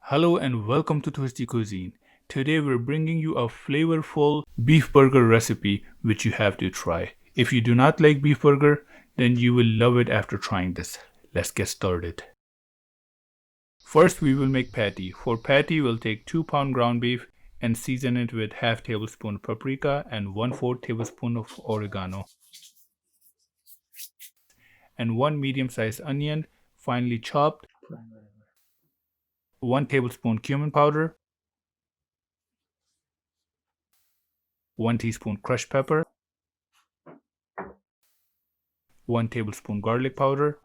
Hello and welcome to Twisty Cuisine. Today we're bringing you a flavorful beef burger recipe which you have to try. If you do not like beef burger, then you will love it after trying this. Let's get started. First we will make patty. For patty we'll take 2 pound ground beef and season it with half tablespoon paprika and 1/4 tablespoon of oregano and 1 medium-sized onion finely chopped, 1 tablespoon cumin powder, 1 teaspoon crushed pepper, 1 tablespoon garlic powder,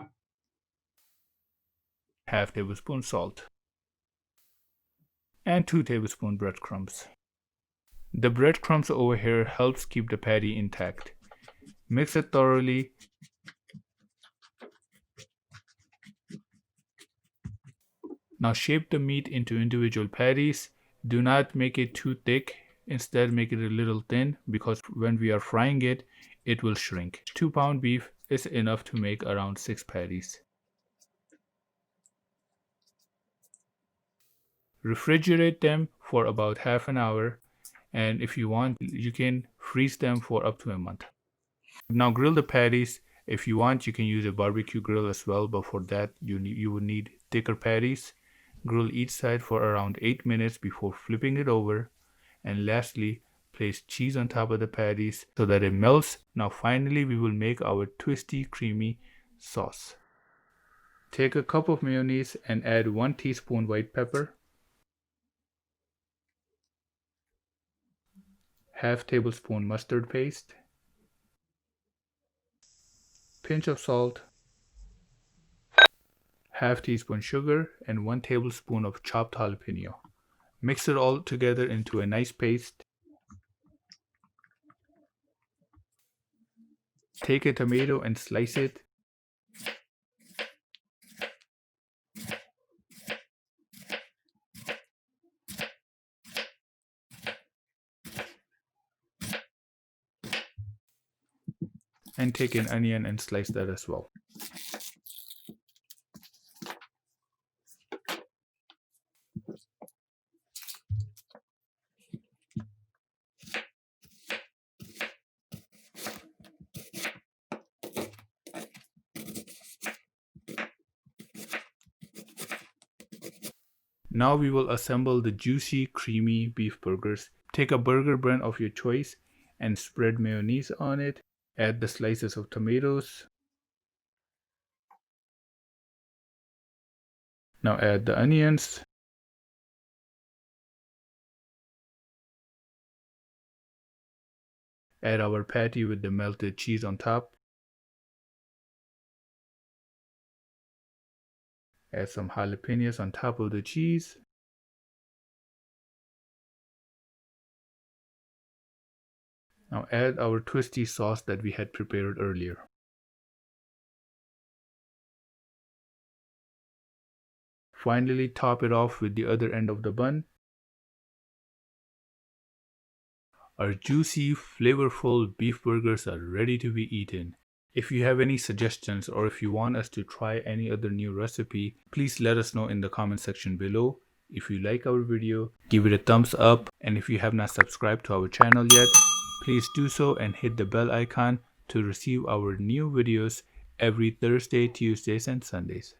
half tablespoon salt, and 2 tablespoon breadcrumbs. The breadcrumbs over here helps keep the patty intact. Mix it thoroughly. Now shape the meat into individual patties. Do not make it too thick. Instead make it a little thin because when we are frying it, it will shrink. 2 pound beef is enough to make around 6 patties. Refrigerate them for about half an hour, and if you want, you can freeze them for up to a month. Now grill the patties. If you want, you can use a barbecue grill as well, but for that you will need thicker patties. Grill each side for around 8 minutes before flipping it over, and lastly place cheese on top of the patties so that it melts. Now finally we will make our twisty creamy sauce. Take a cup of mayonnaise and add 1 teaspoon white pepper, half tablespoon mustard paste, pinch of salt, half teaspoon sugar, and 1 tablespoon of chopped jalapeno. Mix it all together into a nice paste. Take a tomato and slice it. And take an onion and slice that as well. Now we will assemble the juicy, creamy beef burgers. Take a burger bun of your choice and spread mayonnaise on it. Add the slices of tomatoes. Now add the onions. Add our patty with the melted cheese on top. Add some jalapenos on top of the cheese. Now add our twisty sauce that we had prepared earlier. Finally top it off with the other end of the bun. Our juicy, flavorful beef burgers are ready to be eaten. If you have any suggestions or if you want us to try any other new recipe, please let us know in the comment section below. If you like our video, give it a thumbs up, and if you have not subscribed to our channel yet, please do so and hit the bell icon to receive our new videos every Thursday, Tuesdays, and Sundays.